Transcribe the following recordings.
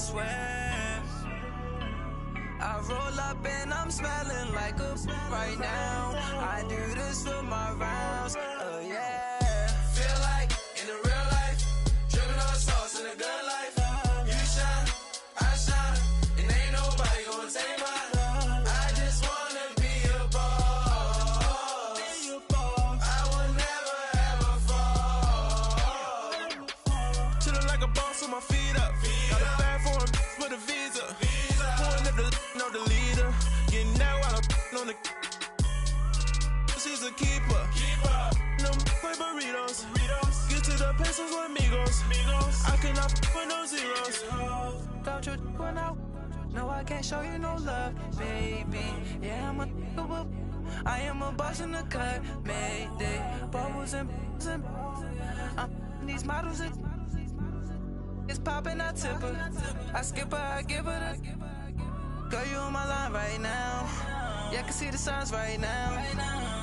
swear. I roll up and I'm smelling like a right now. I do this for my rounds, oh yeah. Feel like in the real life, dripping on sauce in the good life. You shine, I shine, and ain't nobody gonna take mine. I just wanna be a boss. I will never ever fall. Chillin' like a boss with my feet up. Got a bag for him with a visa. Pulling up the leader. Getting that while I'm on the. She's a keeper. No play burritos. Get to the pesos with amigos. I cannot with no zeros. Got your one out. No, I can't show you no love, baby. Yeah, I am a boss in the cut. Mayday. Bubbles and these models. It's poppin', I tip her. I skip her, I give her the. Girl, you on my line right now. Yeah, I can see the signs right now.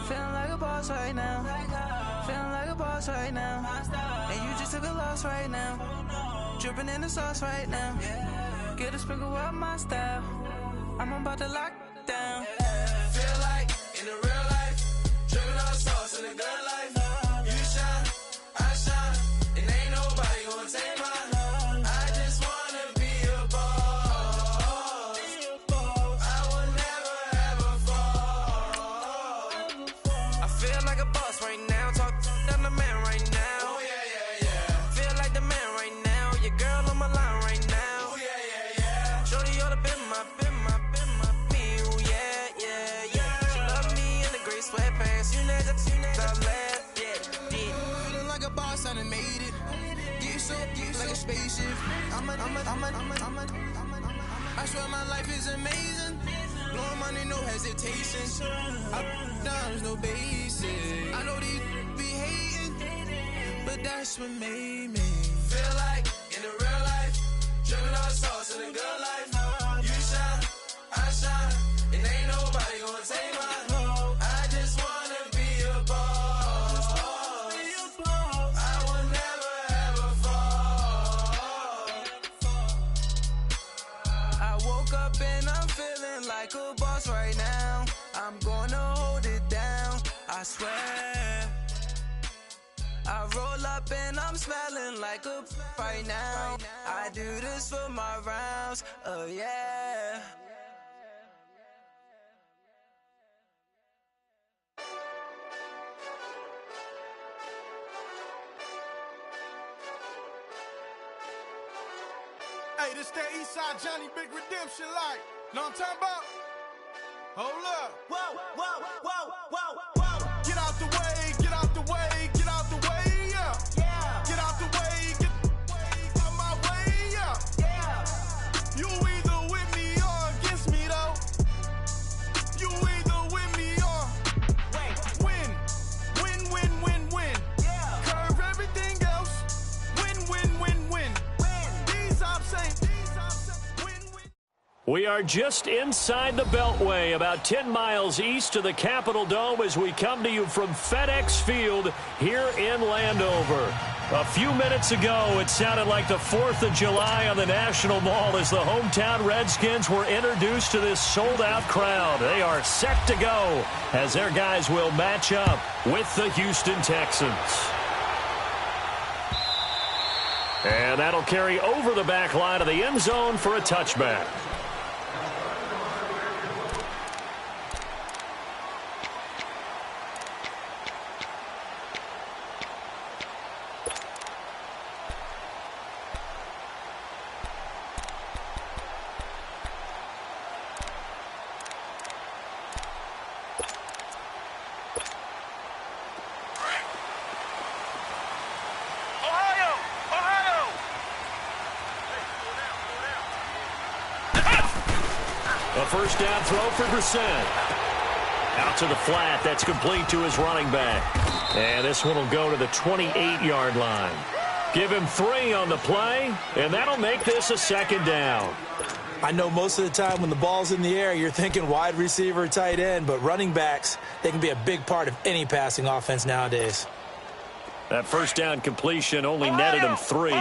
Feeling like a boss right now. Feeling like a boss right now. And you just took a loss right now. Dripping in the sauce right now. Get a sprinkle up my style. I'm about to lock down. Feel like in the real life, dripping on sauce in the good life. You shine, I shine, and ain't nobody gonna take mine. I just wanna be a boss. I will never ever fall. I feel like a boss right now. Talk to the man right now. Oh yeah. Feel like the man right now. Your girl on my line right now. Oh yeah. Shorty ought to be my me. Oh yeah. She love me in the gray sweatpants. You never left. Yeah. Feeling like a boss, I done made it. Get so like a spaceship. I swear my life is amazing. Blowing money, no hesitation. Up, down, there's no basic. I know these be hating, but that's what made me feel like in the real life, dripping on sauce in the good life. You shine, I shine, and ain't nobody gonna take mine. I just wanna be a boss. I will never ever fall. I woke up and I'm feeling like a boss right now. I'm gonna hold it down, I swear. I roll up and I'm smelling like a right now. I do this for my rounds, oh yeah. Hey, this that Eastside Johnny Big Redemption like. Know what I'm talking about? Hold up. Whoa. Get out the way, get out the way, get out the way, yeah. Get out the way, get out my way, yeah. You either with me or against me, though. You either with me or win. Curve everything else. Win. These ops ain't win. We are just inside the Beltway, about 10 miles east of the Capitol Dome as we come to you from FedEx Field here in Landover. A few minutes ago, it sounded like the 4th of July on the National Mall as the hometown Redskins were introduced to this sold-out crowd. They are set to go as their guys will match up with the Houston Texans. And that'll carry over the back line of the end zone for a touchback. A first down throw for Brissett. Out to the flat. That's complete to his running back. And this one will go to the 28-yard line. Give him 3 on the play, and that'll make this a second down. I know most of the time when the ball's in the air, you're thinking wide receiver, tight end, but running backs, they can be a big part of any passing offense nowadays. That first down completion only netted him 3.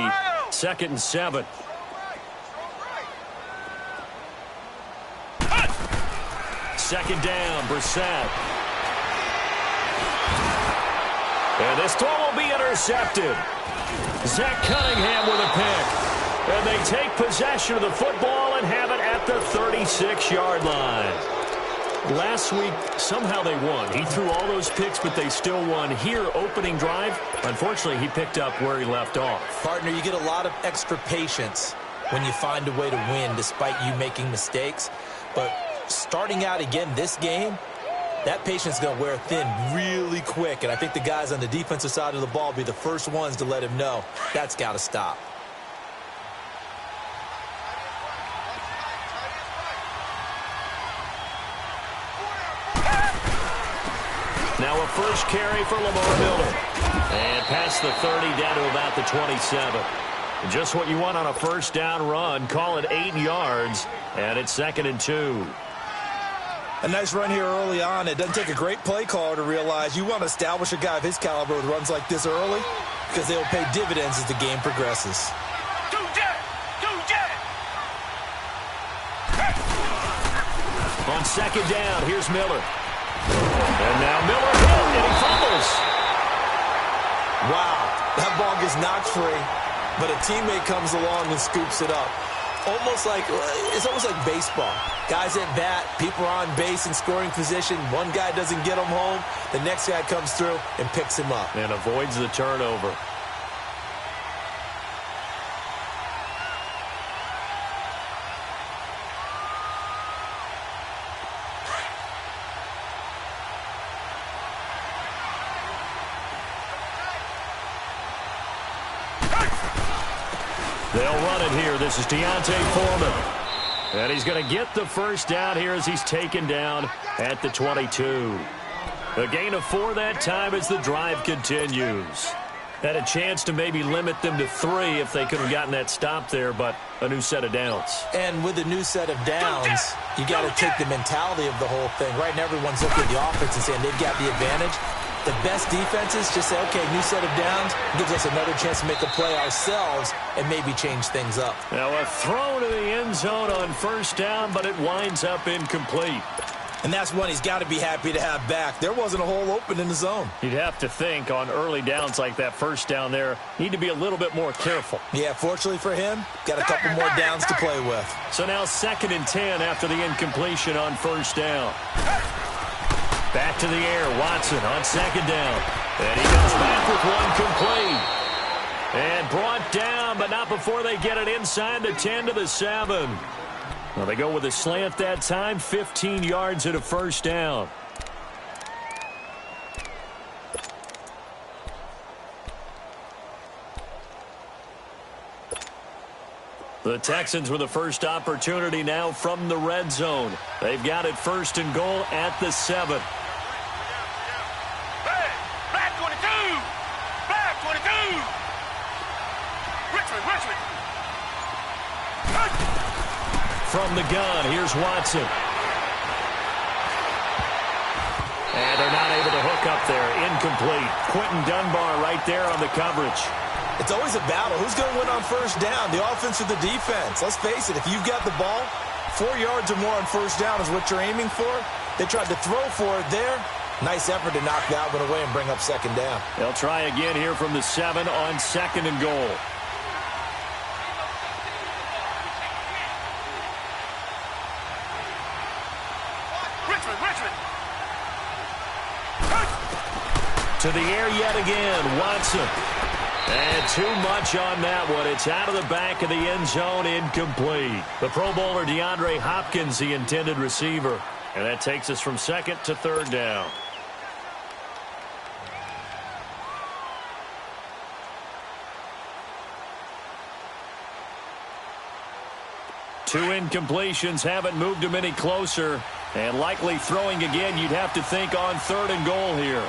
Second and 7. second down. Brissett. And this throw will be intercepted. Zach Cunningham with a pick. And they take possession of the football and have it at the 36-yard line. Last week, somehow they won. He threw all those picks, but they still won. Here, opening drive, unfortunately, he picked up where he left off. Partner, you get a lot of extra patience when you find a way to win despite you making mistakes. But starting out again this game, that patience is going to wear thin really quick. And I think the guys on the defensive side of the ball will be the first ones to let him know that's got to stop. Now a first carry for Lamar Miller. And past the 30 down to about the 27. Just what you want on a first down run. Call it 8 yards. And it's 2nd and 2. A nice run here early on. It doesn't take a great play caller to realize you want to establish a guy of his caliber with runs like this early because they'll pay dividends as the game progresses. On second down, here's Miller. And now Miller hit, and he fumbles. Wow, that ball gets knocked free, but a teammate comes along and scoops it up. It's almost like baseball. Guys at bat, people are on base in scoring position. One guy doesn't get him home. The next guy comes through and picks him up. And avoids the turnover. They'll run it here. This is D'Onta Foreman. And he's going to get the first down here as he's taken down at the 22. A gain of 4 that time as the drive continues. Had a chance to maybe limit them to 3 if they could have gotten that stop there, but a new set of downs. And with a new set of downs, you got to take the mentality of the whole thing. Right now, everyone's looking at the offense and saying they've got the advantage. The best defenses just say, okay, new set of downs gives us another chance to make a play ourselves and maybe change things up. Now a throw to the end zone on first down, but it winds up incomplete. And that's one he's got to be happy to have back. There wasn't a hole open in the zone. You'd have to think on early downs like that first down there, need to be a little bit more careful. Yeah, fortunately for him, got a couple more downs to play with. So now 2nd and 10 after the incompletion on first down. Back to the air, Watson on second down. And he comes back with one complete. And brought down, but not before they get it inside the 10 to the 7. Well, they go with a slant that time, 15 yards at a first down. The Texans with the first opportunity now from the red zone. They've got it 1st and goal at the 7. From the gun, here's Watson. And they're not able to hook up there. Incomplete. Quentin Dunbar right there on the coverage. It's always a battle. Who's going to win on first down, the offense or the defense? Let's face it, if you've got the ball, 4 yards or more on first down is what you're aiming for. They tried to throw for it there. Nice effort to knock that one away and bring up second down. They'll try again here from the 7 on 2nd and goal. To the air yet again, Watson. And too much on that one. It's out of the back of the end zone, incomplete. The Pro Bowler DeAndre Hopkins, the intended receiver. And that takes us from 2nd to 3rd down. Two incompletions haven't moved him any closer. And likely throwing again, you'd have to think on 3rd and goal here.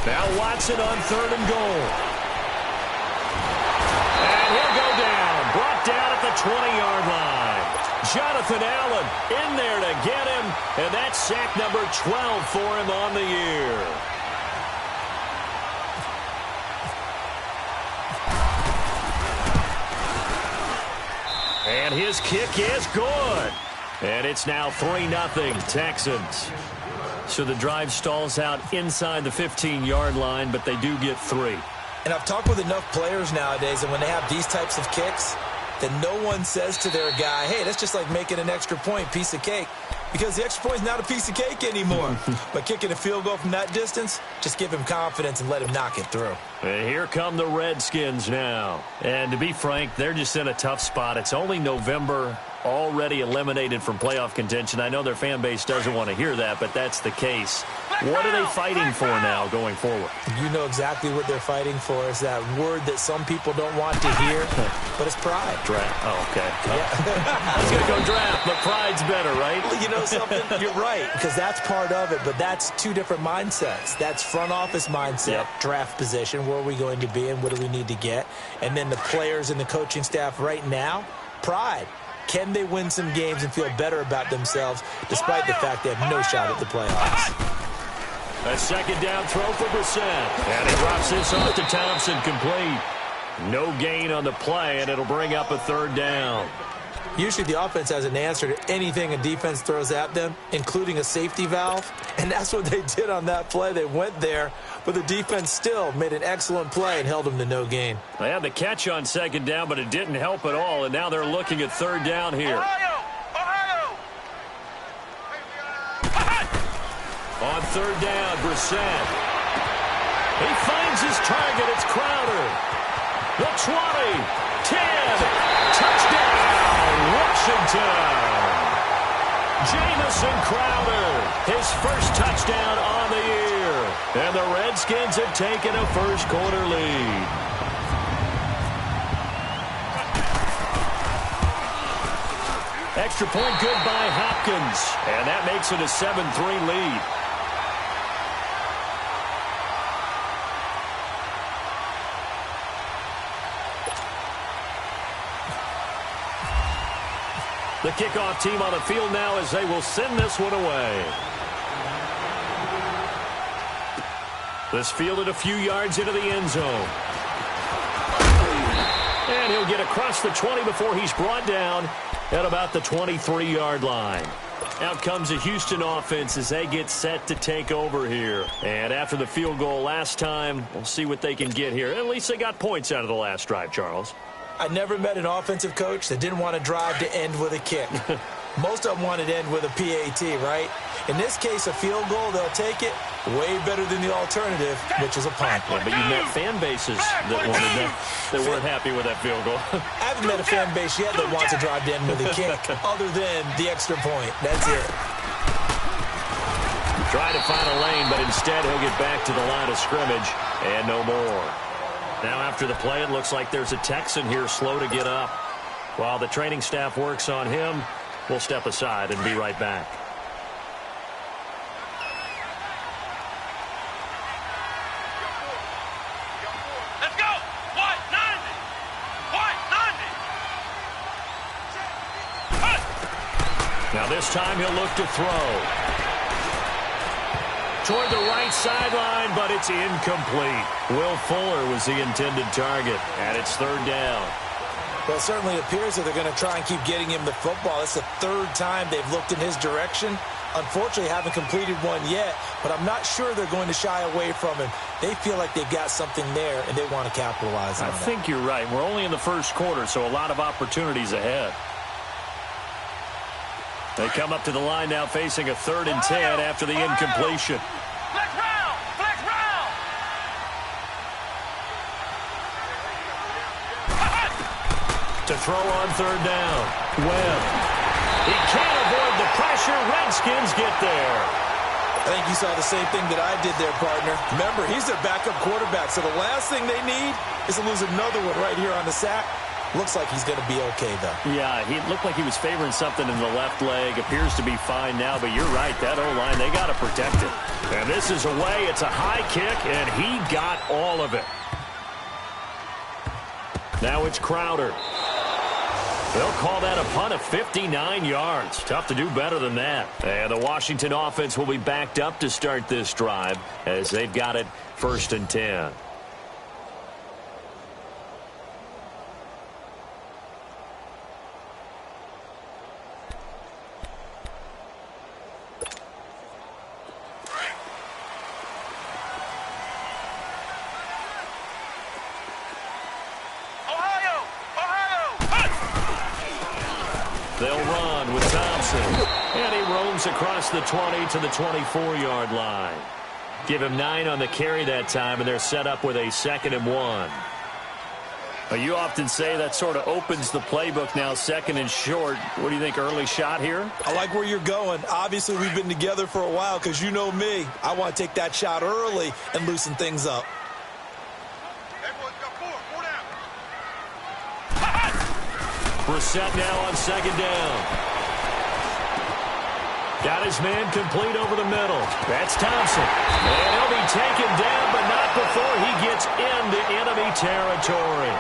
Now Watson on 3rd and goal. And he'll go down. Brought down at the 20-yard line. Jonathan Allen in there to get him. And that's sack number 12 for him on the year. And his kick is good. And it's now 3-0 Texans. So the drive stalls out inside the 15-yard line, but they do get 3. And I've talked with enough players nowadays, and when they have these types of kicks, then no one says to their guy, hey, that's just like making an extra point, piece of cake. Because the extra point is not a piece of cake anymore. But kicking a field goal from that distance, just give him confidence and let him knock it through. And here come the Redskins now. And to be frank, they're just in a tough spot. It's only November, already eliminated from playoff contention. I know their fan base doesn't want to hear that, but that's the case. What are they fighting for now going forward? You know exactly what they're fighting for. It's that word that some people don't want to hear, but it's pride. Draft. Oh, okay. Yeah. I was going to go draft, but pride's better, right? Well, you know something? You're right, because that's part of it, but that's two different mindsets. That's front office mindset, draft position, where are we going to be and what do we need to get? And then the players and the coaching staff right now, pride. Can they win some games and feel better about themselves despite the fact they have no shot at the playoffs? A second down throw for Brissett. And he drops this off to Thompson, complete. No gain on the play, and it'll bring up a 3rd down. Usually the offense has an answer to anything a defense throws at them, including a safety valve. And that's what they did on that play. They went there, but the defense still made an excellent play and held them to no gain. They had the catch on 2nd down, but it didn't help at all, and now they're looking at 3rd down here. On 3rd down, Brissett. He finds his target. It's Crowder. The 20, 10, touchdown, Washington. Jamison Crowder, his first touchdown on the year. And the Redskins have taken a first-quarter lead. Extra point good by Hopkins. And that makes it a 7-3 lead. The kickoff team on the field now as they will send this one away. This fielded a few yards into the end zone. And he'll get across the 20 before he's brought down at about the 23-yard line. Out comes the Houston offense as they get set to take over here. And after the field goal last time, we'll see what they can get here. At least they got points out of the last drive, Charles. I never met an offensive coach that didn't want to drive to end with a kick. Most of them wanted to end with a PAT, right? In this case, a field goal, they'll take it way better than the alternative, which is a punt. Yeah, but you met fan bases that wanted that weren't happy with that field goal. I haven't met a fan base yet that wants to drive to end with a kick, other than the extra point. That's it. Trying to find a lane, but instead he'll get back to the line of scrimmage and no more. Now after the play, it looks like there's a Texan here slow to get up. While the training staff works on him, we'll step aside and be right back. Let's go! White 90! White 90! Now this time he'll look to throw. Toward the right sideline, but it's incomplete. Will Fuller was the intended target, and it's 3rd down. Well, it certainly appears that they're going to try and keep getting him the football. It's the 3rd time they've looked in his direction. Unfortunately, haven't completed one yet, but I'm not sure they're going to shy away from him. They feel like they've got something there, and they want to capitalize on it. I think you're right. We're only in the first quarter, so a lot of opportunities ahead. They come up to the line now facing a 3rd and 10 after the incompletion. Flex round! Flex round! To throw on 3rd down. Webb. He can't avoid the pressure. Redskins get there. I think you saw the same thing that I did there, partner. Remember, he's their backup quarterback, so the last thing they need is to lose another one right here on the sack. Looks like he's going to be okay, though. Yeah, he looked like he was favoring something in the left leg. Appears to be fine now, but you're right. That O-line, they got to protect it. And this is away. It's a high kick, and he got all of it. Now it's Crowder. They'll call that a punt of 59 yards. Tough to do better than that. And the Washington offense will be backed up to start this drive as they've got it 1st and 10. They'll run with Thompson. And he roams across the 20 to the 24-yard line. Give him 9 on the carry that time, and they're set up with a 2nd and 1. Well, you often say that sort of opens the playbook now, 2nd and short. What do you think, early shot here? I like where you're going. Obviously, we've been together for a while because you know me. I want to take that shot early and loosen things up. Brissett now on 2nd down. Got his man complete over the middle. That's Thompson. And he'll be taken down, but not before he gets into enemy territory.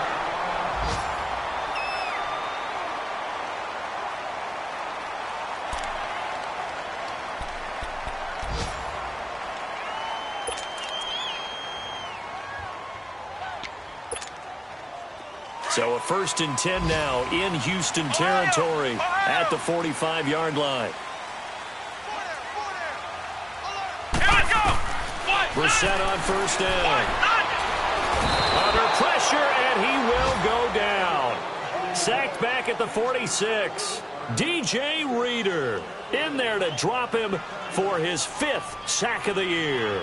So a 1st and 10 now in Houston territory at the 45-yard line. Brissett on 1st down. Under pressure, and he will go down. Sacked back at the 46. DJ Reader in there to drop him for his 5th sack of the year.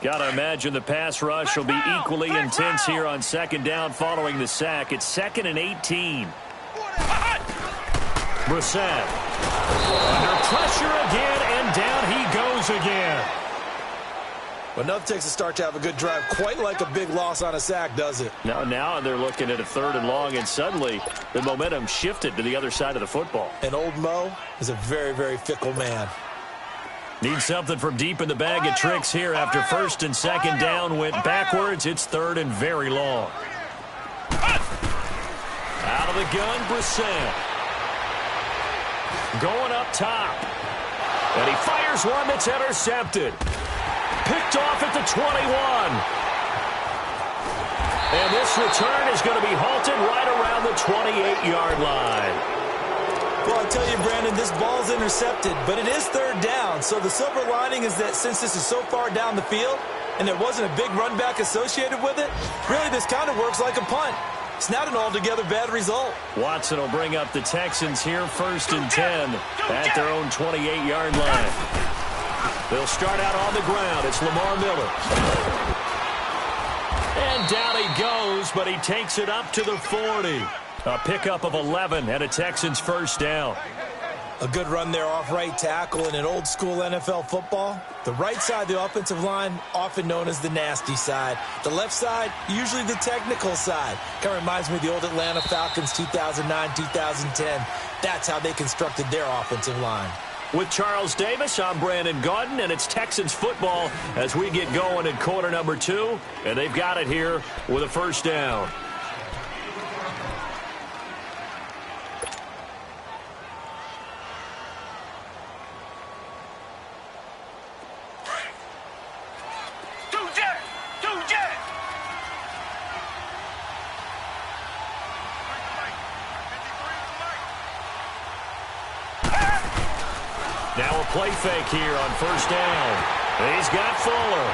Got to imagine the pass rush will be equally intense here on 2nd down following the sack. It's 2nd and 18. Brissett under pressure again, and down he goes again. Well, enough takes a start to have a good drive. Quite like a big loss on a sack, does it? Now they're looking at a 3rd and long, and suddenly the momentum shifted to the other side of the football. And old Mo is a very, very fickle man. Need something from deep in the bag of tricks here after 1st and 2nd down went backwards. It's 3rd and very long. Out of the gun, Brissett. Going up top. And he fires one that's intercepted. Picked off at the 21. And this return is going to be halted right around the 28-yard line. Well, I tell you, Brandon, this ball's intercepted, but it is 3rd down. So the silver lining is that since this is so far down the field and there wasn't a big run back associated with it, really this kind of works like a punt. It's not an altogether bad result. Watson will bring up the Texans here 1st and 10 at their own 28-yard line. They'll start out on the ground. It's Lamar Miller. And down he goes, but he takes it up to the 40. A pickup of 11 and a Texans 1st down. A good run there off right tackle in an old school NFL football. The right side of the offensive line, often known as the nasty side. The left side, usually the technical side. Kind of reminds me of the old Atlanta Falcons 2009, 2010. That's how they constructed their offensive line. With Charles Davis, I'm Brandon Gaudin, and it's Texans football as we get going in quarter number 2. And they've got it here with a 1st down. Now a play fake here on 1st down. He's got Fuller.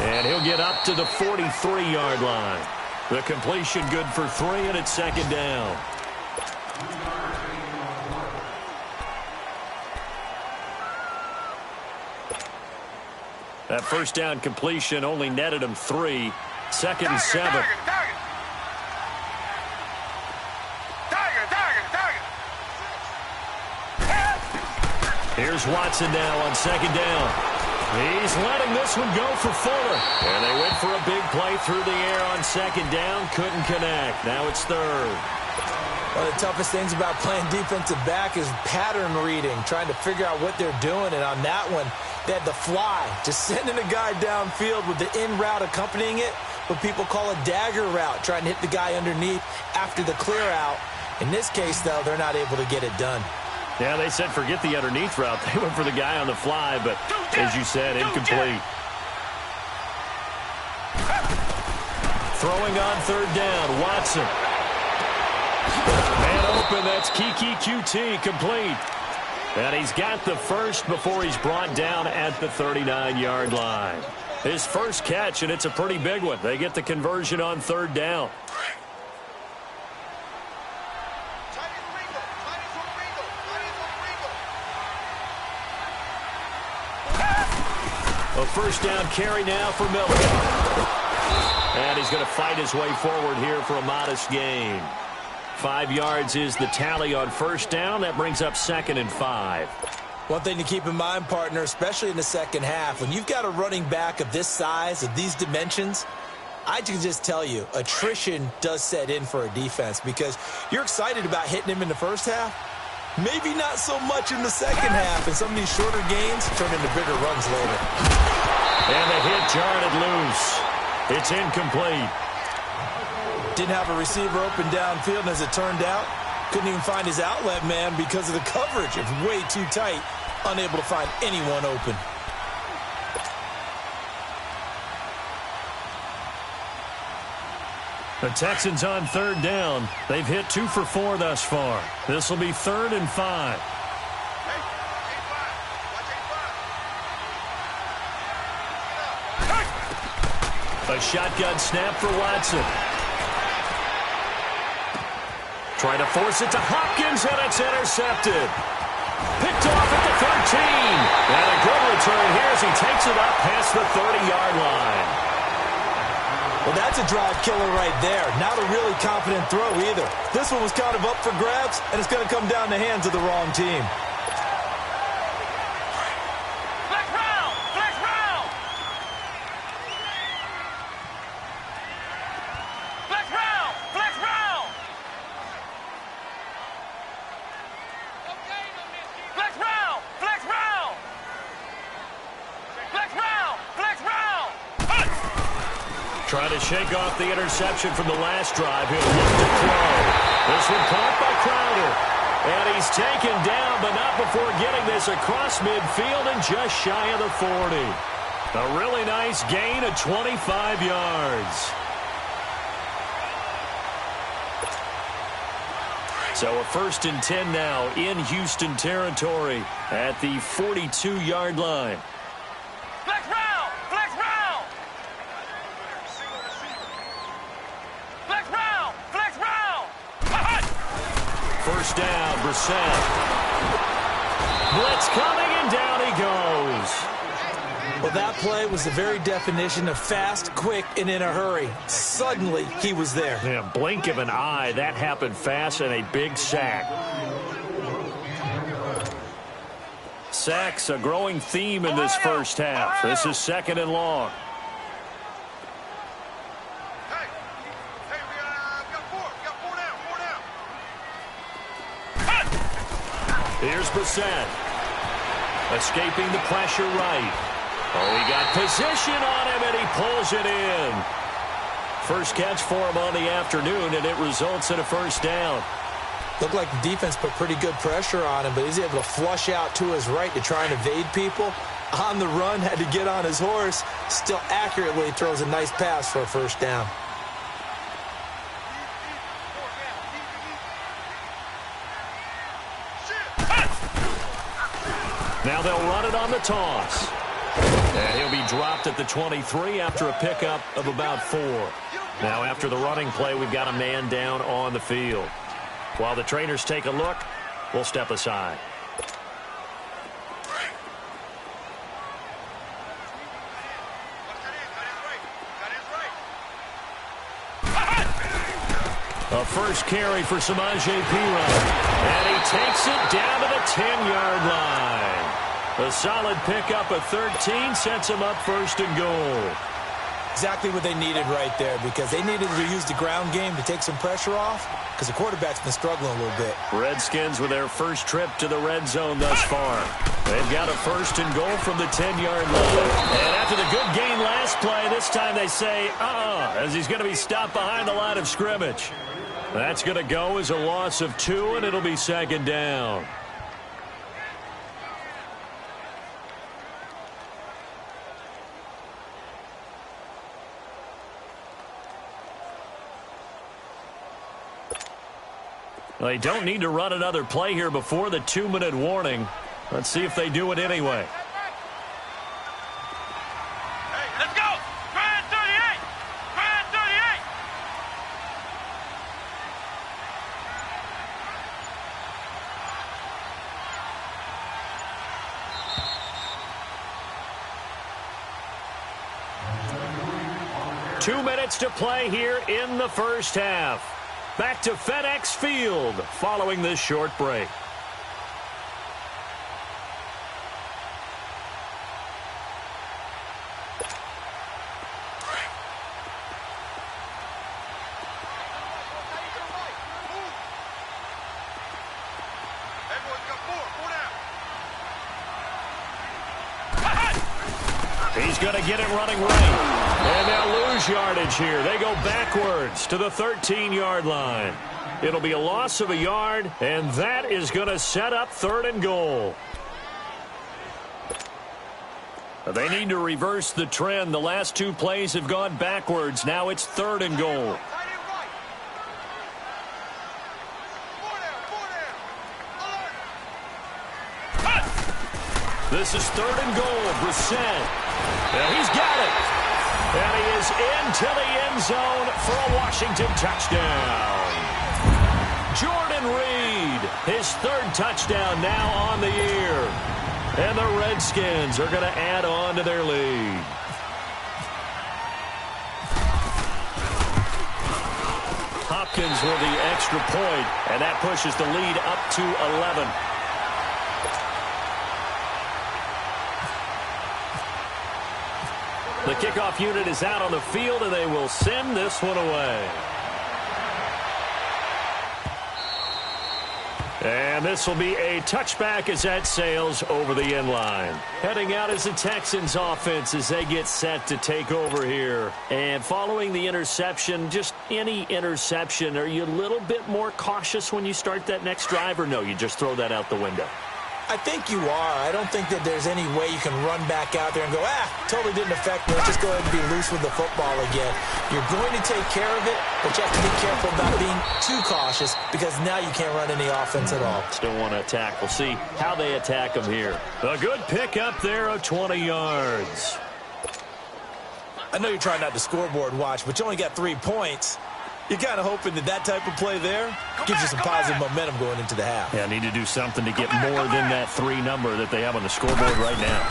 And he'll get up to the 43-yard line. The completion good for 3, and it's 2nd down. That 1st down completion only netted him 3. 2nd and 7. Here's Watson now on 2nd down. He's letting this one go for Fuller. And they went for a big play through the air on 2nd down. Couldn't connect. Now it's 3rd. One of the toughest things about playing defensive back is pattern reading, trying to figure out what they're doing. And on that one, they had the fly, just sending a guy downfield with the in route accompanying it, what people call a dagger route, trying to hit the guy underneath after the clear out. In this case, though, they're not able to get it done. Yeah, they said forget the underneath route. They went for the guy on the fly, but as you said, incomplete. Throwing on 3rd down, Watson. Man open, that's Kiki QT, complete. And he's got the first before he's brought down at the 39-yard line. His first catch, and it's a pretty big one. They get the conversion on third down. A first down carry now for Miller. And he's going to fight his way forward here for a modest gain. 5 yards is the tally on first down. That brings up 2nd and 5. One thing to keep in mind, partner, especially in the second half, when you've got a running back of this size, of these dimensions, I can just tell you, attrition does set in for a defense because you're excited about hitting him in the first half. Maybe not so much in the second half, and some of these shorter gains turn into bigger runs later. And the hit jarred it loose. It's incomplete. Didn't have a receiver open downfield, and as it turned out, couldn't even find his outlet man because of the coverage. It's way too tight, unable to find anyone open. The Texans on third down. They've hit 2 for 4 thus far. This will be 3rd and 5. A shotgun snap for Watson. Trying to force it to Hopkins, and it's intercepted. Picked off at the 13. And a good return here as he takes it up past the 30-yard line. Well, that's a drive killer right there. Not a really confident throw either. This one was kind of up for grabs, and it's going to come down the hands of the wrong team. Flex round! Flex round! Flex round! Flex round! Flex round! Flex round! Flex round! Flex round! Trying to shake off the interception from the last drive. He'll look to throw. This one caught by Crowder. And he's taken down, but not before getting this across midfield and just shy of the 40. A really nice gain of 25 yards. So a 1st and 10 now in Houston territory at the 42-yard line. Flex round! Flex round! Flex round! Flex round! First down, Brissett. Blitz coming, and down he goes. Well, that play was the very definition of fast, quick, and in a hurry. Suddenly, he was there. Yeah, blink of an eye, that happened fast, and a big sack. Sacks, a growing theme in this first half. This is 2nd and long. Here's Brissett. Escaping the pressure right. Oh, he got position on him, and he pulls it in. First catch for him on the afternoon, and it results in a first down. Looked like the defense put pretty good pressure on him, but he's able to flush out to his right to try and evade people. On the run, had to get on his horse. Still accurately throws a nice pass for a first down. Now they'll run it on the toss. And he'll be dropped at the 23 after a pickup of about 4. Now after the running play, we've got a man down on the field. While the trainers take a look, we'll step aside. A first carry for Samaje Perine. And he takes it down to the 10-yard line. A solid pickup of 13 sets him up 1st and goal. Exactly what they needed right there, because they needed to use the ground game to take some pressure off, because the quarterback's been struggling a little bit. Redskins with their first trip to the red zone thus far. They've got a 1st and goal from the 10-yard line. And after the good gain last play, this time they say, as he's going to be stopped behind the line of scrimmage. That's going to go as a loss of 2, and it'll be 2nd down. They don't need to run another play here before the 2-minute warning. Let's see if they do it anyway. Hey, let's go! Try 38! Try 38! Two minutes to play here in the first half. Back to FedEx Field following this short break. He's going to get it running right. And they'll lose yardage here. They go backwards to the 13-yard line. It'll be a loss of a yard, and that is going to set up 3rd and goal. They need to reverse the trend. The last 2 plays have gone backwards. Now it's 3rd and goal. This is 3rd and goal. Brissett. And he's got it. And he is into the end zone for a Washington touchdown. Jordan Reed, his 3rd touchdown now on the year. And the Redskins are going to add on to their lead. Hopkins with the extra point, and that pushes the lead up to 11. The kickoff unit is out on the field, and they will send this one away. And this will be a touchback as that sails over the end line. Heading out is the Texans offense as they get set to take over here. And following the interception, just any interception, are you a little bit more cautious when you start that next drive, or no, you just throw that out the window? I think you are. I don't think that there's any way you can run back out there and go, totally didn't affect me. Let's just go ahead and be loose with the football again. You're going to take care of it, but you have to be careful about being too cautious because now you can't run any offense at all. Still want to attack. We'll see how they attack them here. A good pick up there of 20 yards. I know you're trying not to scoreboard watch, but you only got 3 points. You're kind of hoping that type of play there gives you some positive momentum going into the half. Yeah, need to do something to get more than that 3 number that they have on the scoreboard right now.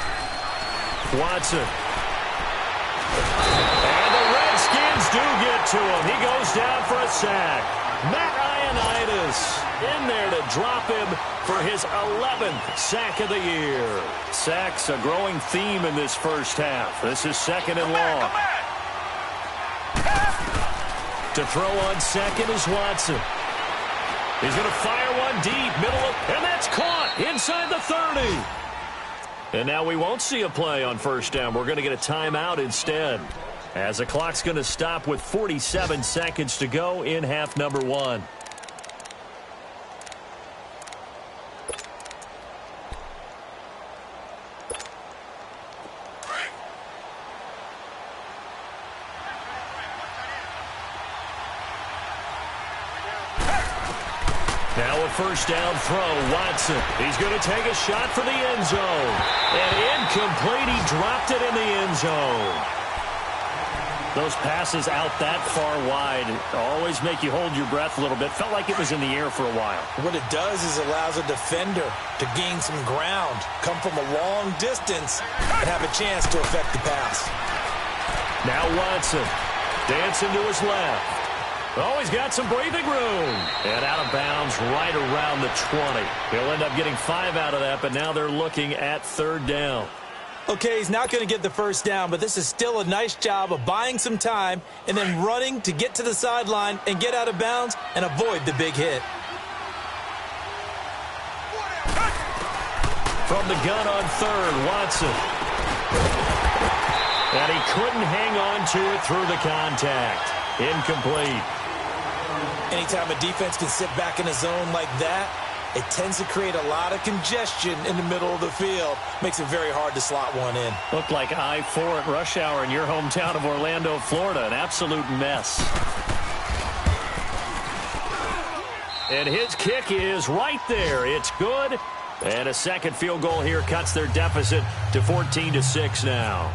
Watson. And the Redskins do get to him. He goes down for a sack. Matt Ioannidis in there to drop him for his 11th sack of the year. Sacks a growing theme in this first half. This is 2nd and long. To throw on second is Watson. He's going to fire one deep, and that's caught inside the 30. And now we won't see a play on first down. We're going to get a timeout instead, as the clock's going to stop with 47 seconds to go in half number 1. First down throw, Watson. He's going to take a shot for the end zone. And incomplete. He dropped it in the end zone. Those passes out that far wide always make you hold your breath a little bit. Felt like it was in the air for a while. What it does is allows a defender to gain some ground, come from a long distance, and have a chance to affect the pass. Now Watson dancing to his left. Oh, he's got some breathing room. And out of bounds right around the 20. He'll end up getting 5 out of that, but now they're looking at 3rd down. Okay, he's not going to get the first down, but this is still a nice job of buying some time and then running to get to the sideline and get out of bounds and avoid the big hit. From the gun on 3rd, Watson. And he couldn't hang on to it through the contact. Incomplete. Anytime a defense can sit back in a zone like that, it tends to create a lot of congestion in the middle of the field. Makes it very hard to slot one in. Looked like I-4 at rush hour in your hometown of Orlando, Florida. An absolute mess. And his kick is right there. It's good. And a second field goal here cuts their deficit to 14-6 now.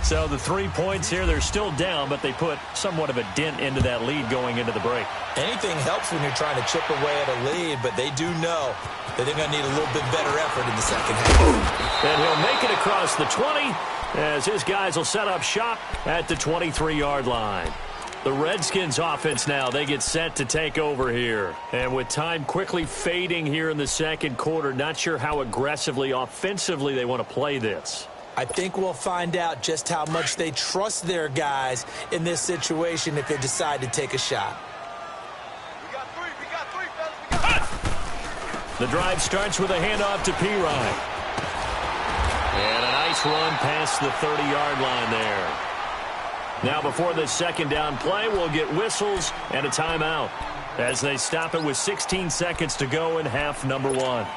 So the 3 points here, they're still down, but they put somewhat of a dent into that lead going into the break. Anything helps when you're trying to chip away at a lead, but they do know that they're going to need a little bit better effort in the second half. And he'll make it across the 20 as his guys will set up shop at the 23-yard line. The Redskins offense now, they get set to take over here. And with time quickly fading here in the second quarter, not sure how aggressively, offensively they want to play this. I think we'll find out just how much they trust their guys in this situation if they decide to take a shot. We got three, fellas. The drive starts with a handoff to Pirine. And a nice run past the 30-yard line there. Now before the second down play, we'll get whistles and a timeout as they stop it with 16 seconds to go in half number 1.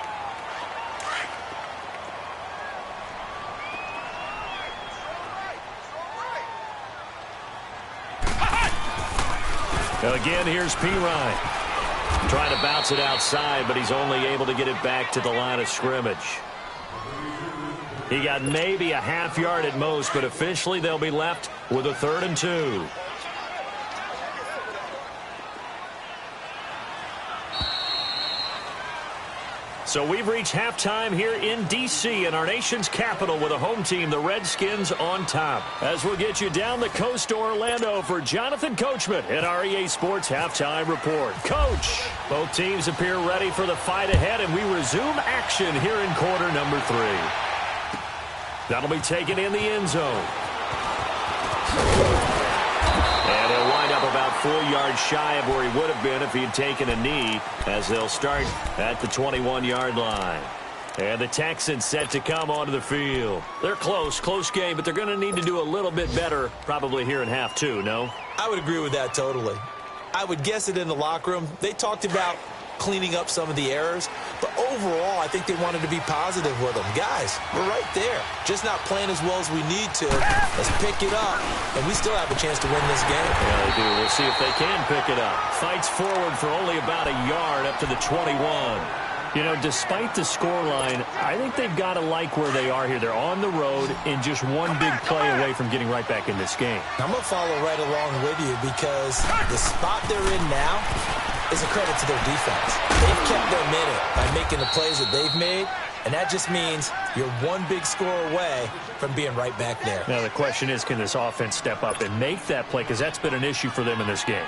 Again, here's Pirine. Trying to bounce it outside, but he's only able to get it back to the line of scrimmage. He got maybe a half yard at most, but officially they'll be left with a 3rd and 2. So we've reached halftime here in D.C. in our nation's capital with a home team, the Redskins, on top. As we'll get you down the coast to Orlando for Jonathan Coachman at our EA Sports Halftime Report. Coach, both teams appear ready for the fight ahead, and we resume action here in quarter number 3. That'll be taken in the end zone. And he'll wind up about 4 yards shy of where he would have been if he had taken a knee, as they'll start at the 21-yard line. And the Texans set to come onto the field. They're close game, but they're going to need to do a little bit better probably here in half 2, no? I would agree with that totally. I would guess it in the locker room. They talked about cleaning up some of the errors, but overall I think they wanted to be positive with them. Guys, we're right there, just not playing as well as we need to. Let's pick it up, and we still have a chance to win this game. Yeah, they do. We'll see if they can pick it up. Fights forward for only about a yard up to the 21. You know, despite the scoreline, I think they've got to like where they are here. They're on the road in just one big play away from getting right back in this game. I'm going to follow right along with you because the spot they're in now is a credit to their defense. They've kept their minute by making the plays that they've made, and that just means you're one big score away from being right back there. Now the question is, can this offense step up and make that play? Because that's been an issue for them in this game.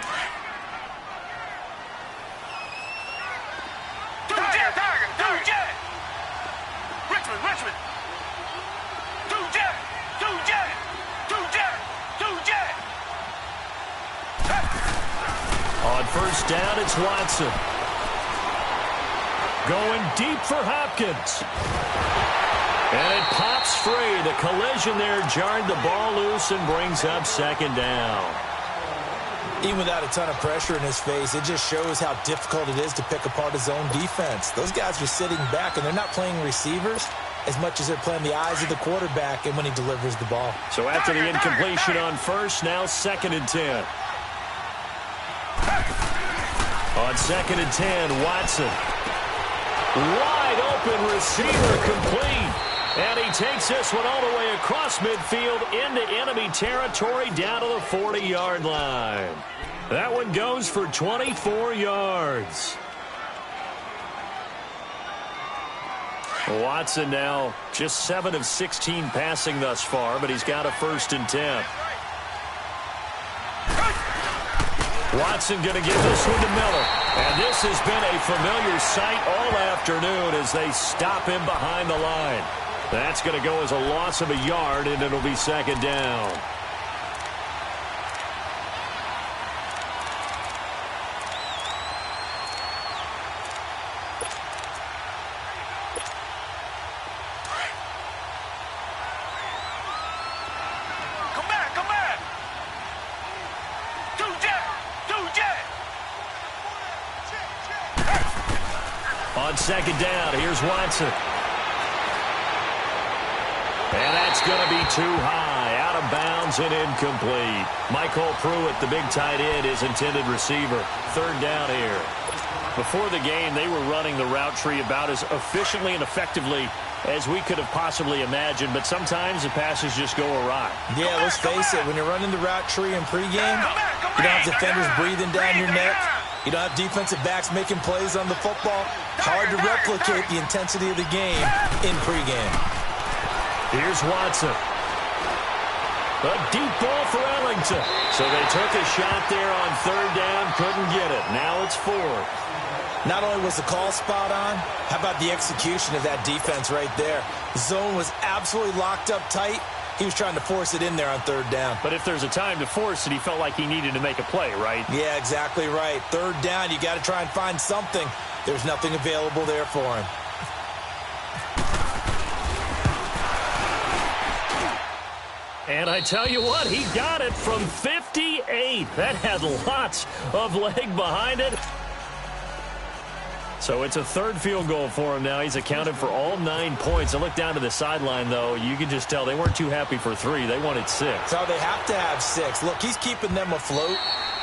On first down, it's Watson. Going deep for Hopkins. And it pops free. The collision there jarred the ball loose and brings up second down. Even without a ton of pressure in his face, it just shows how difficult it is to pick apart his own defense. Those guys are sitting back, and they're not playing receivers as much as they're playing the eyes of the quarterback and when he delivers the ball. So after the incompletion on first, now 2nd and 10. On 2nd and 10, Watson. Wide open receiver complete. And he takes this one all the way across midfield into enemy territory down to the 40-yard line. That one goes for 24 yards. Watson now just 7 of 16 passing thus far, but he's got a 1st and 10. Watson going to give this one to Miller. And this has been a familiar sight all afternoon as they stop him behind the line. That's going to go as a loss of a yard, and it'll be 2nd down. On 2nd down, here's Watson. And that's going to be too high, out of bounds and incomplete. Michael Pruitt, the big tight end, is intended receiver. 3rd down here. Before the game, they were running the route tree about as efficiently and effectively as we could have possibly imagined, but sometimes the passes just go awry. Yeah, let's face it, when you're running the route tree in pregame, you don't have defenders breathing down your neck. You don't have defensive backs making plays on the football. Hard to replicate the intensity of the game in pregame. Here's Watson. A deep ball for Ellington. So they took a shot there on third down, couldn't get it. Now it's fourth. Not only was the call spot on, how about the execution of that defense right there? The zone was absolutely locked up tight. He was trying to force it in there on third down. But if there's a time to force it, he felt like he needed to make a play, right? Yeah, exactly right. Third down, you got to try and find something. There's nothing available there for him. And I tell you what, he got it from 58. That had lots of leg behind it. So it's a third field goal for him now. He's accounted for all 9 points. I look down to the sideline, though. You can just tell they weren't too happy for 3. They wanted 6. So they have to have 6. Look, he's keeping them afloat,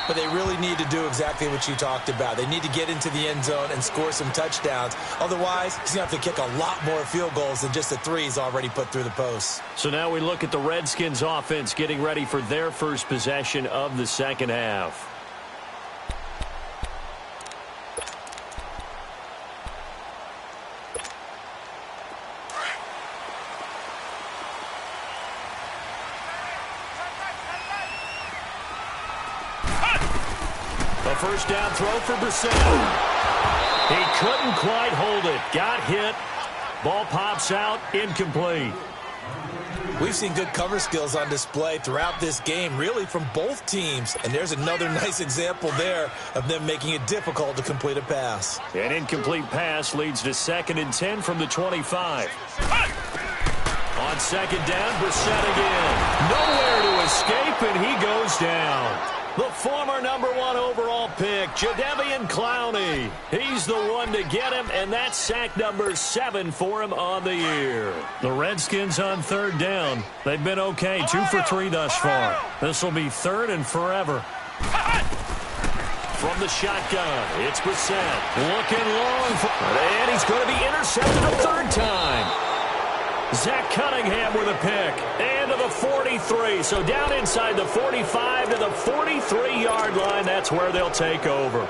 but they really need to do exactly what you talked about. They need to get into the end zone and score some touchdowns. Otherwise, he's going to have to kick a lot more field goals than just the 3 he's already put through the posts. So now we look at the Redskins offense getting ready for their first possession of the second half. A first down throw for Brissett. He couldn't quite hold it. Got hit. Ball pops out. Incomplete. We've seen good cover skills on display throughout this game, really from both teams. And there's another nice example there of them making it difficult to complete a pass. An incomplete pass leads to 2nd and 10 from the 25. On second down, Brissett again. Nowhere to escape, and he goes down. The former #1 overall pick, Jadeveon Clowney. He's the one to get him, and that's sack number 7 for him on the year. The Redskins on third down. They've been okay, 2 for 3 thus far. This will be 3rd and forever. From the shotgun, it's Brissett. Looking long, and he's going to be intercepted a 3rd time. Zach Cunningham with a pick. And to the 43. So down inside the 45 to the 43-yard line. That's where they'll take over.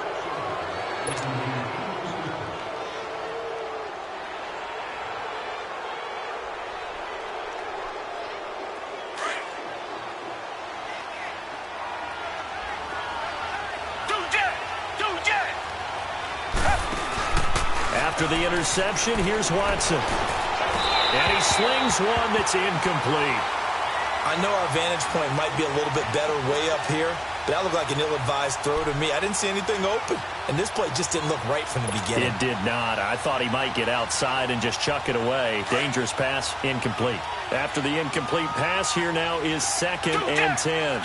After the interception, here's Watson. And he slings one that's incomplete. I know our vantage point might be a little bit better way up here, but that looked like an ill-advised throw to me. I didn't see anything open, and this play just didn't look right from the beginning. It did not. I thought he might get outside and just chuck it away. Dangerous pass, incomplete. After the incomplete pass, here now is 2nd and 10.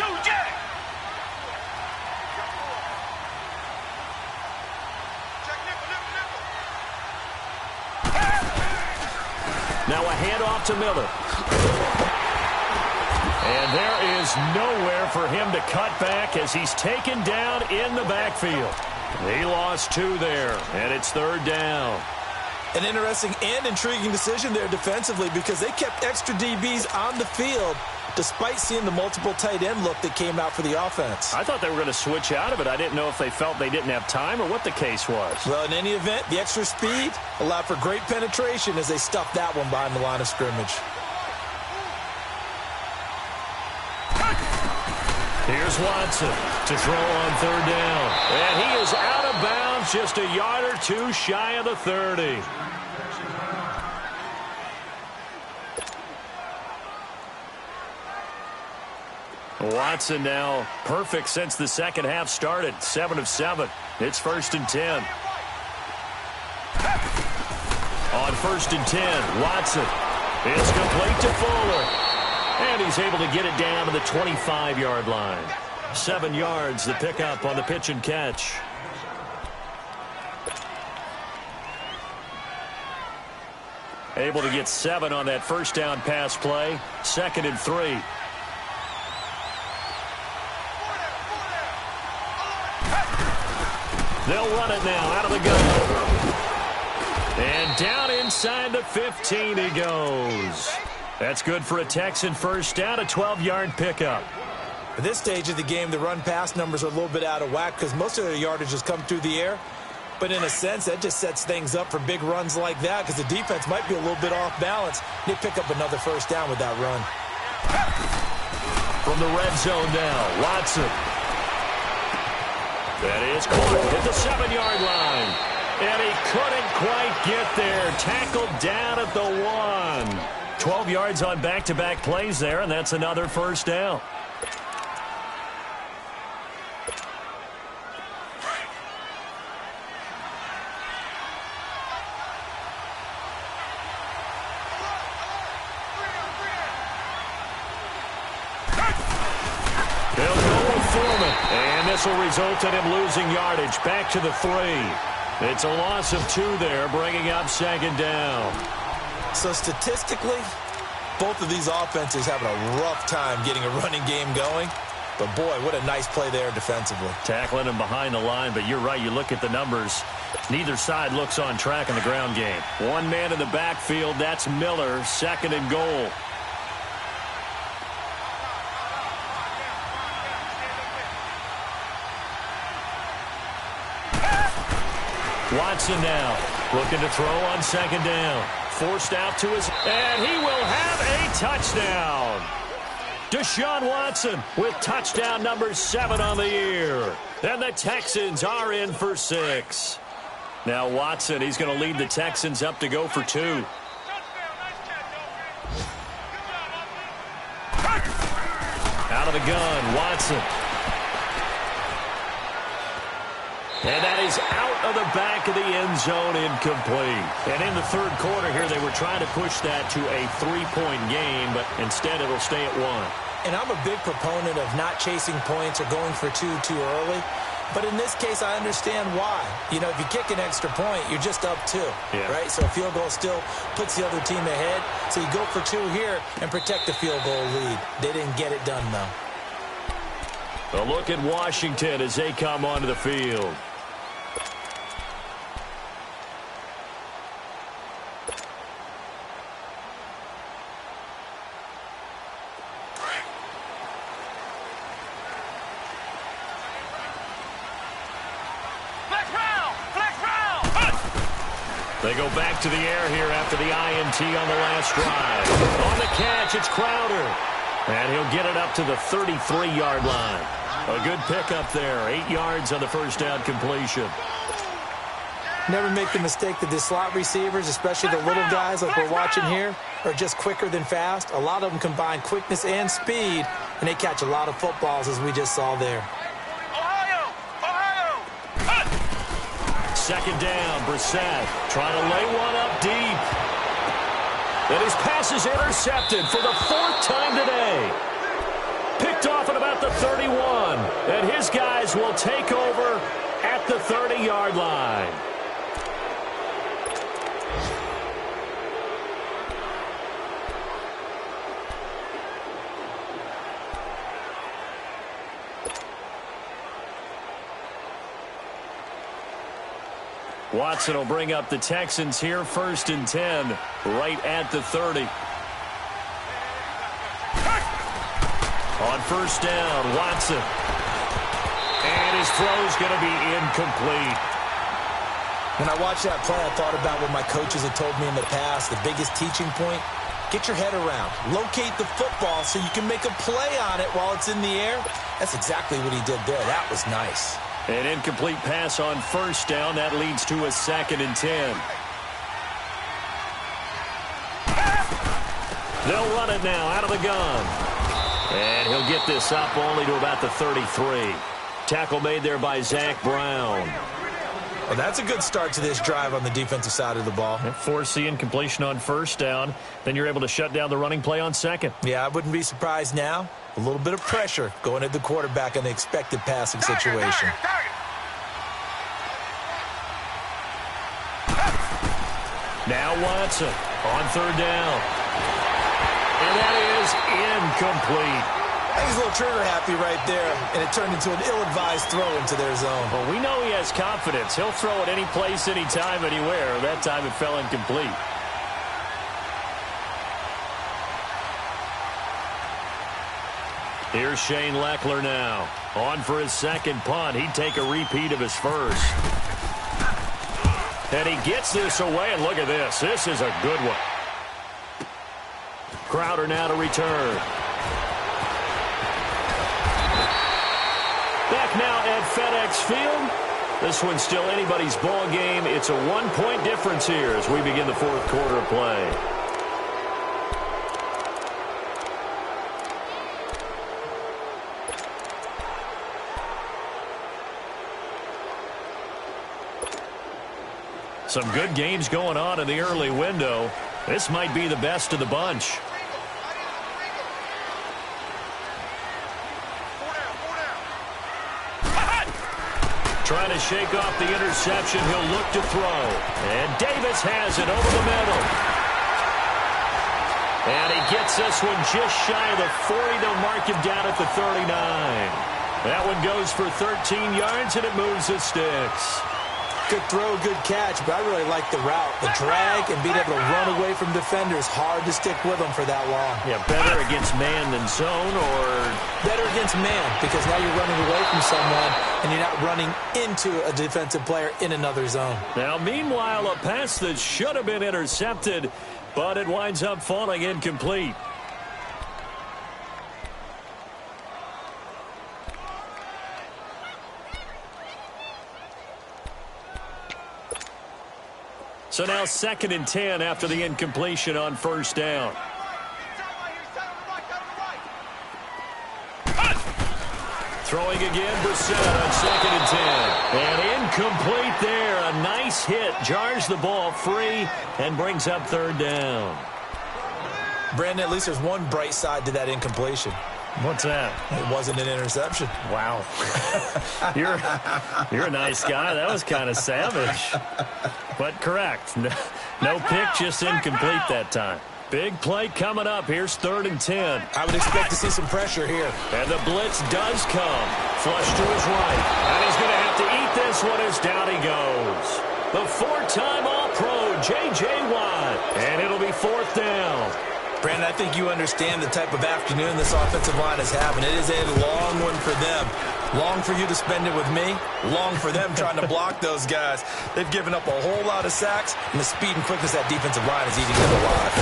Now a handoff to Miller. And there is nowhere for him to cut back as he's taken down in the backfield. He lost 2 there, and it's 3rd down. An interesting and intriguing decision there defensively because they kept extra DBs on the field despite seeing the multiple tight end look that came out for the offense. I thought they were going to switch out of it. I didn't know if they felt they didn't have time or what the case was. Well, in any event, the extra speed allowed for great penetration as they stuffed that one behind the line of scrimmage. Here's Watson to throw on 3rd down. And he is out of bounds, just a yard or 2 shy of the 30. Watson now perfect since the second half started. 7 of 7. It's 1st and 10. On 1st and 10, Watson is complete to Fuller. And he's able to get it down to the 25-yard line. 7 yards, the pickup on the pitch and catch. Able to get 7 on that first down pass play. 2nd and 3. They'll run it now out of the gun. And down inside the 15 he goes. That's good for a Texan first down, a 12-yard pickup. At this stage of the game, the run-pass numbers are a little bit out of whack because most of their yardage has come through the air. But in a sense, that just sets things up for big runs like that because the defense might be a little bit off balance. They pick up another first down with that run. From the red zone now, Watson. That is caught at the 7-yard line. And he couldn't quite get there. Tackled down at the 1. 12 yards on back-to-back plays there, and that's another first down. And this will result in him losing yardage. Back to the 3. It's a loss of 2 there, bringing up second down. So statistically, both of these offenses having a rough time getting a running game going. But, boy, what a nice play there defensively. Tackling him behind the line, but you're right. You look at the numbers. Neither side looks on track in the ground game. One man in the backfield. That's Miller, second and goal. Watson now looking to throw on second down. Forced out to his, and he will have a touchdown. Deshaun Watson with touchdown number 7 on the year. And the Texans are in for 6. Now Watson, he's going to lead the Texans up to go for 2. Out of the gun, Watson. And that is out of the back of the end zone, incomplete. And in the third quarter here, they were trying to push that to a 3-point game, but instead it'll stay at 1. And I'm a big proponent of not chasing points or going for 2 too early. But in this case, I understand why. You know, if you kick an extra point, you're just up 2, right? So a field goal still puts the other team ahead. So you go for 2 here and protect the field goal lead. They didn't get it done, though. A look at Washington as they come onto the field. They go back to the air here after the INT on the last drive. On the catch, it's Crowder. And he'll get it up to the 33-yard line. A good pickup there. 8 yards on the first down completion. Never make the mistake that the slot receivers, especially the little guys like we're watching here, are just quicker than fast. A lot of them combine quickness and speed, and they catch a lot of footballs, as we just saw there. Second down, Brissett trying to lay one up deep. And his pass is intercepted for the 4th time today. Picked off at about the 31. And his guys will take over at the 30-yard line. Watson will bring up the Texans here, 1st and 10, right at the 30. On first down, Watson. And his throw's going to be incomplete. When I watched that play, I thought about what my coaches had told me in the past. The biggest teaching point, get your head around. Locate the football so you can make a play on it while it's in the air. That's exactly what he did there. That was nice. An incomplete pass on first down. That leads to a 2nd and 10. They'll run it now out of the gun. And he'll get this up only to about the 33. Tackle made there by Zach Brown. Well, that's a good start to this drive on the defensive side of the ball. Force the incompletion on first down. Then you're able to shut down the running play on second. Yeah, I wouldn't be surprised now. A little bit of pressure going at the quarterback in the expected passing situation. Now Watson on third down. And that is incomplete. He's a little trigger happy right there, and it turned into an ill-advised throw into their zone. Well, we know he has confidence. He'll throw it any place, anytime, anywhere. That time it fell incomplete. Here's Shane Lechler now. On for his second punt. He'd take a repeat of his first. And he gets this away, and look at this. This is a good one. Crowder now to return. Back now at FedEx Field. This one's still anybody's ball game. It's a one-point difference here as we begin the fourth quarter of play. Some good games going on in the early window. This might be the best of the bunch. Trying to shake off the interception. He'll look to throw. And Davis has it over the middle. And he gets this one just shy of the 40. They'll mark him down at the 39. That one goes for 13 yards, and it moves the sticks. Good throw, good catch, but I really like the route. The drag and being able to run away from defenders. Hard to stick with them for that long. Yeah, better against man than zone, or better against man, because now you're running away from someone and you're not running into a defensive player in another zone. Now, meanwhile, a pass that should have been intercepted, but it winds up falling incomplete. So now 2nd and 10 after the incompletion on first down. Throwing again, Brissett on 2nd and 10. And incomplete there. A nice hit. Jars the ball free and brings up 3rd down. Brandon, at least there's one bright side to that incompletion. What's that? It wasn't an interception. Wow. You're a nice guy. That was kind of savage. But correct. No pick, just incomplete that time. Big play coming up. Here's 3rd and 10. I would expect to see some pressure here. And the blitz does come. Flush to his right. And he's going to have to eat this one as down he goes. The 4-time All-Pro, J.J. Watt. And it'll be 4th down. Brandon, I think you understand the type of afternoon this offensive line is having. It is a long one for them. Long for you to spend it with me. Long for them trying to block those guys. They've given up a whole lot of sacks, and the speed and quickness that defensive line is eating them alive.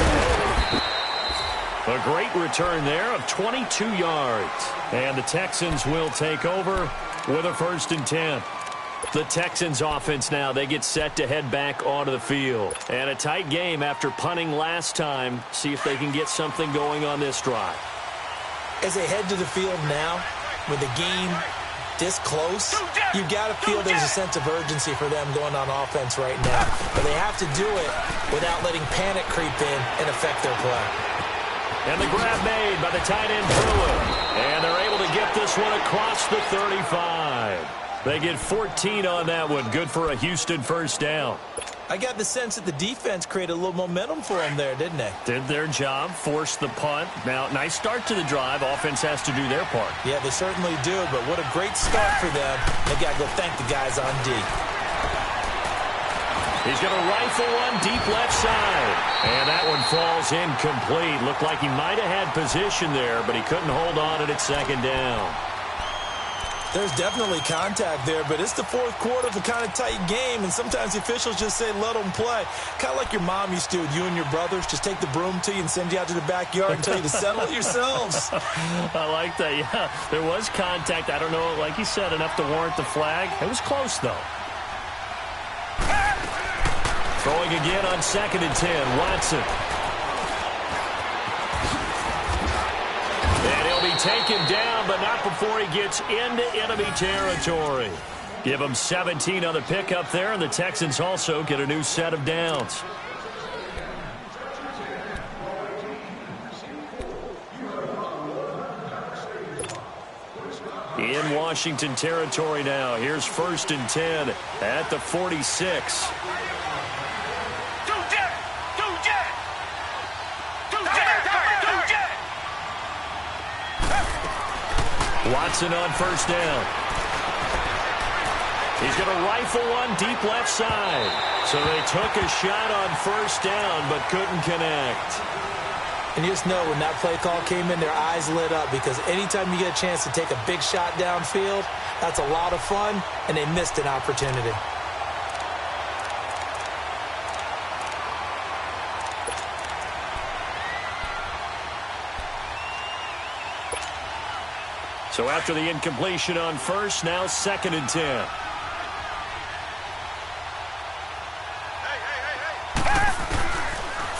A great return there of 22 yards. And the Texans will take over with a 1st and 10. The Texans offense now, they get set to head back onto the field. And a tight game after punting last time. See if they can get something going on this drive. As they head to the field now, with the game this close, you've got to feel there's a sense of urgency for them going on offense right now. But they have to do it without letting panic creep in and affect their play. And the grab made by the tight end Pruitt. And they're able to get this one across the 35. They get 14 on that one. Good for a Houston 1st down. I got the sense that the defense created a little momentum for them there, didn't they? Did their job, forced the punt. Now, nice start to the drive. Offense has to do their part. Yeah, they certainly do, but what a great start for them. They got to go thank the guys on D. He's going to rifle one deep left side. And that one falls incomplete. Looked like he might have had position there, but he couldn't hold on it at 2nd down. There's definitely contact there, but it's the 4th quarter of a kind of tight game, and sometimes the officials just say, let them play. Kind of like your mom used to with you and your brothers. Just take the broom to you and send you out to the backyard and tell you to settle it yourselves. I like that, yeah. There was contact. I don't know, like you said, enough to warrant the flag. It was close, though. Throwing again on 2nd and 10, Watson. And he'll be taken down, but not before he gets into enemy territory. Give him 17 on the pickup there, and the Texans also get a new set of downs. In Washington territory now. Here's 1st and 10 at the 46. Watson on first down. He's going to rifle one deep left side. So they took a shot on first down but couldn't connect. And you just know when that play call came in, their eyes lit up, because anytime you get a chance to take a big shot downfield, that's a lot of fun, and they missed an opportunity. So after the incompletion on first, now 2nd and 10.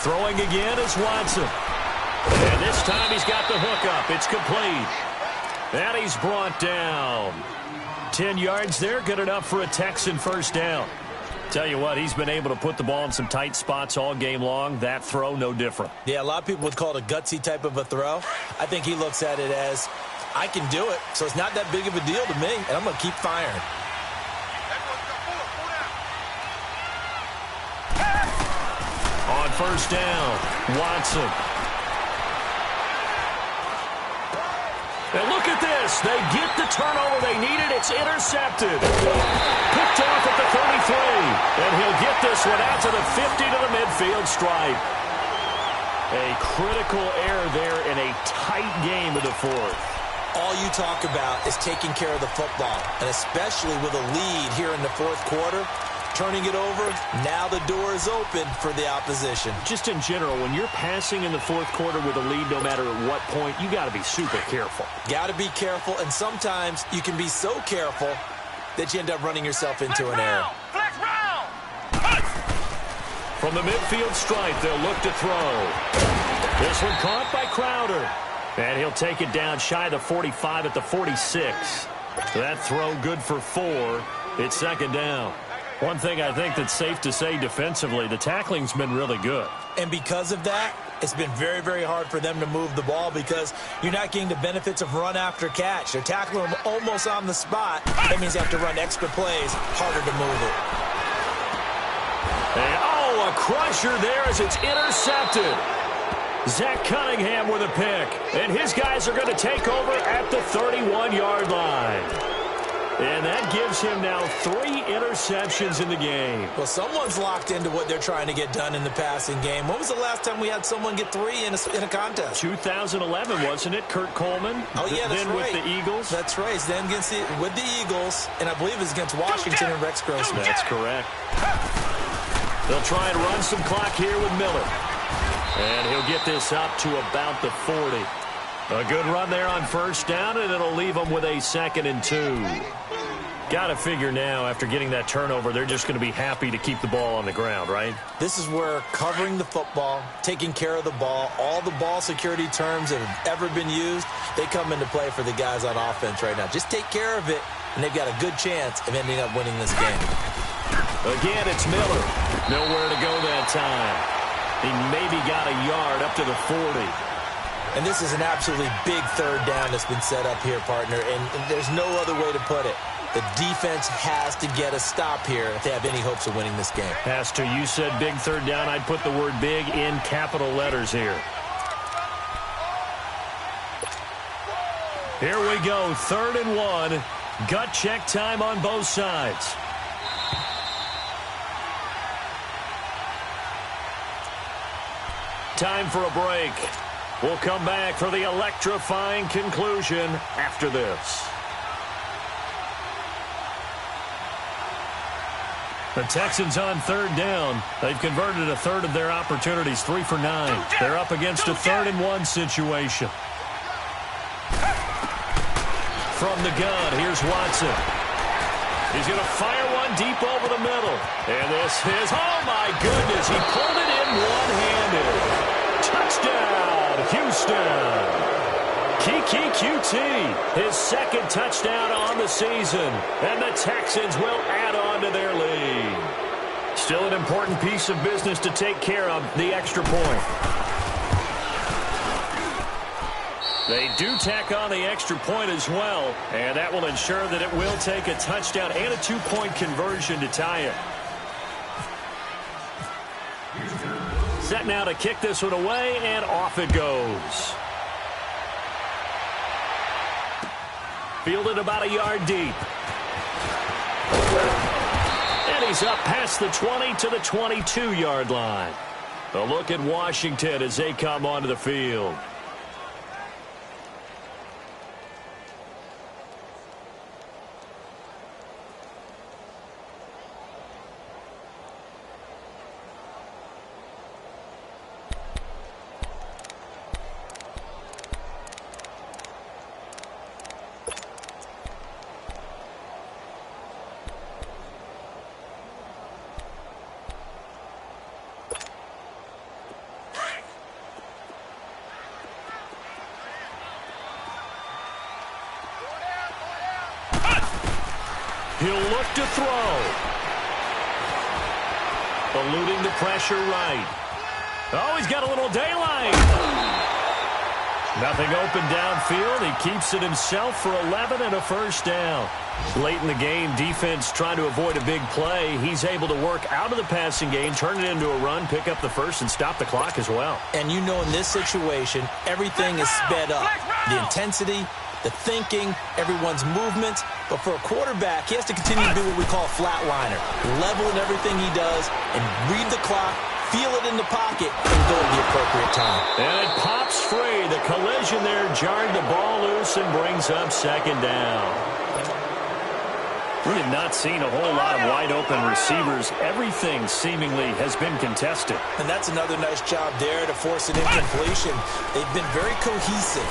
Throwing again is Watson. And this time he's got the hook up. It's complete. And he's brought down. 10 yards there, good enough for a Texan first down. Tell you what, he's been able to put the ball in some tight spots all game long. That throw, no different. Yeah, a lot of people would call it a gutsy type of a throw. I think he looks at it as, I can do it, so it's not that big of a deal to me, and I'm going to keep firing. On first down, Watson. And look at this. They get the turnover they needed. It's intercepted. Picked off at the 33. And he'll get this one out to the 50 to the midfield stripe. A critical error there in a tight game of the fourth. All you talk about is taking care of the football, and especially with a lead here in the fourth quarter, turning it over, now the door is open for the opposition. Just in general, when you're passing in the fourth quarter with a lead, no matter at what point, you got to be super careful. Got to be careful, and sometimes you can be so careful that you end up running yourself into an error. From the midfield stripe, they'll look to throw. This one caught by Crowder. And he'll take it down shy of the 45 at the 46. That throw good for 4. It's 2nd down. One thing I think that's safe to say defensively, the tackling's been really good. And because of that, it's been very, very hard for them to move the ball, because you're not getting the benefits of run after catch. They're tackling them almost on the spot. That means you have to run extra plays, harder to move it. And, oh, a crusher there as it's intercepted. Zach Cunningham with a pick. And his guys are going to take over at the 31-yard line. And that gives him now 3 interceptions in the game. Well, someone's locked into what they're trying to get done in the passing game. When was the last time we had someone get 3 in a contest? 2011, wasn't it? Kurt Coleman. Oh, yeah, that's then right. with the Eagles. That's right. Then with the Eagles, and I believe it's against Washington and Rex Grossman. That's correct. They'll try and run some clock here with Miller. And he'll get this up to about the 40. A good run there on first down, and it'll leave them with a 2nd and 2. Got to figure now, after getting that turnover, they're just going to be happy to keep the ball on the ground, right? This is where covering the football, taking care of the ball, all the ball security terms that have ever been used, they come into play for the guys on offense right now. Just take care of it, and they've got a good chance of ending up winning this game. Again, it's Miller. Nowhere to go that time. He maybe got a yard up to the 40. And this is an absolutely big 3rd down that's been set up here, partner, and there's no other way to put it. The defense has to get a stop here if they have any hopes of winning this game. Has to. You said big 3rd down. I'd put the word big in capital letters here. Here we go, 3rd and 1. Gut check time on both sides. Time for a break. We'll come back for the electrifying conclusion after this. The Texans on 3rd down. They've converted a 1/3 of their opportunities, 3 for 9. They're up against a 3rd and 1 situation. From the gun, here's Watson. He's going to fire one deep over the middle. And this is, oh my goodness, he pulled it in one-handed. Touchdown, Houston. Kiki QT, his 2nd touchdown on the season. And the Texans will add on to their lead. Still an important piece of business to take care of, the extra point. They do tack on the extra point as well, and that will ensure that it will take a touchdown and a 2-point conversion to tie it. Set now to kick this one away, and off it goes. Fielded about a yard deep. And he's up past the 20 to the 22-yard line. A look at Washington as they come onto the field. He'll look to throw. Eluding the pressure right. Oh, he's got a little daylight. Nothing open downfield. He keeps it himself for 11 and a first down. Late in the game, defense trying to avoid a big play. He's able to work out of the passing game, turn it into a run, pick up the first, and stop the clock as well. And you know in this situation, everything is sped up. The intensity, the thinking, everyone's movement. But for a quarterback, he has to continue to do what we call a flatliner. Level in everything he does and read the clock, feel it in the pocket, and go at the appropriate time. And it pops free. The collision there jarred the ball loose and brings up second down. We have not seen a whole lot of wide-open receivers. Everything seemingly has been contested. And that's another nice job there to force an incompletion. They've been very cohesive,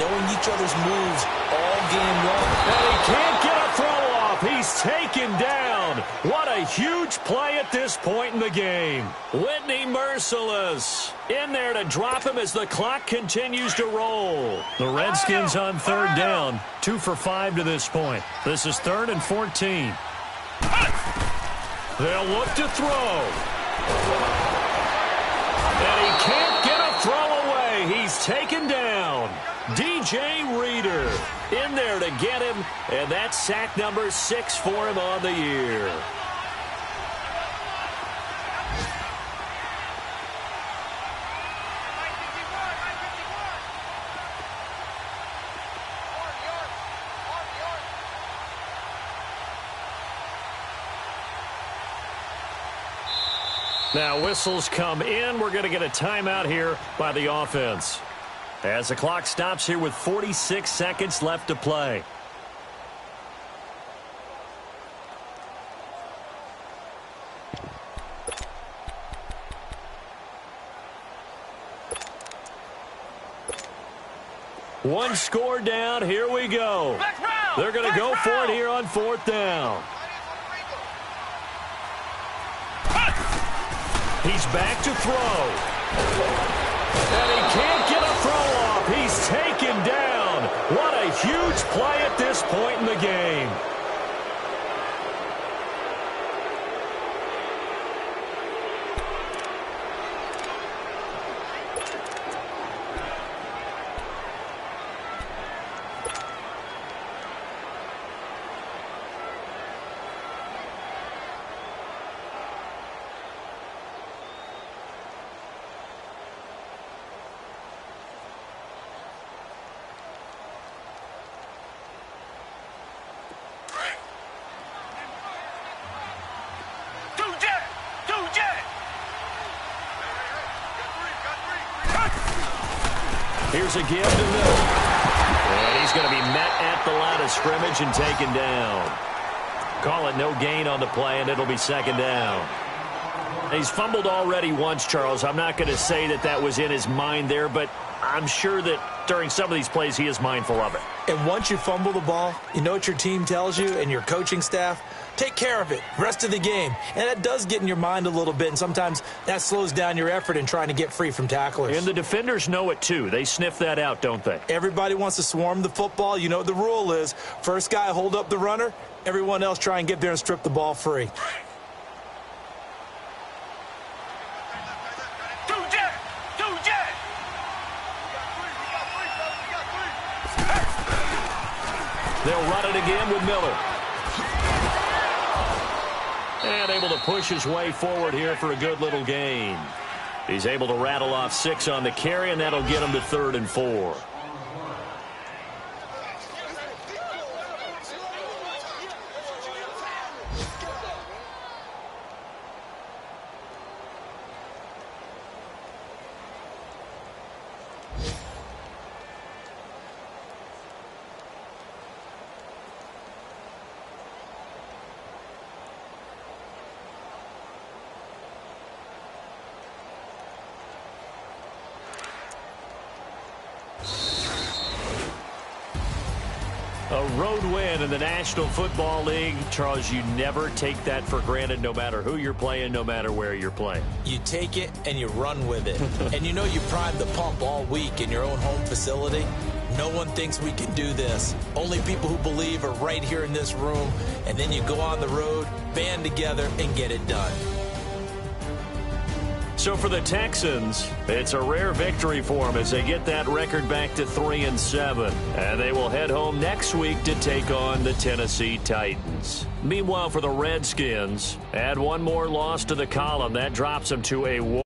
knowing each other's moves all game long. And he can't get a throw off. He's taken down. What a huge play at this point in the game. Whitney Mercilus in there to drop him as the clock continues to roll. The Redskins on third down, 2 for 5 to this point. This is 3rd and 14. They'll look to throw. And he can't get a throw away. He's taken down. DJ Reader in there to get him, and that's sack number 6 for him on the year. Now whistles come in. We're going to get a timeout here by the offense, as the clock stops here with 46 seconds left to play. One score down. Here we go. They're going to go for it here on 4th down. He's back to throw. And he can't get a throw off. He's taken down. What a huge play at this point in the game. Here's a give to Miller. And he's going to be met at the line of scrimmage and taken down. Call it no gain on the play, and it'll be 2nd down. He's fumbled already once, Charles. I'm not going to say that that was in his mind there, but I'm sure that during some of these plays he is mindful of it. And once you fumble the ball, you know what your team tells you and your coaching staff? Take care of it rest of the game. And that does get in your mind a little bit, and sometimes that slows down your effort in trying to get free from tacklers. And the defenders know it too. They sniff that out, don't they? Everybody wants to swarm the football. You know what the rule is. First guy hold up the runner. Everyone else try and get there and strip the ball free. They'll run it again with Miller. And able to push his way forward here for a good little gain. He's able to rattle off 6 on the carry, and that'll get him to 3rd and 4. road win in the National Football League. Charles, you never take that for granted, no matter who you're playing, no matter where you're playing. You take it and you run with it. And you know you primed the pump all week in your own home facility. No one thinks we can do this. Only people who believe are right here in this room. And then you go on the road, band together, and get it done. So for the Texans, it's a rare victory for them as they get that record back to 3-7. And they will head home next week to take on the Tennessee Titans. Meanwhile, for the Redskins, add one more loss to the column. That drops them to a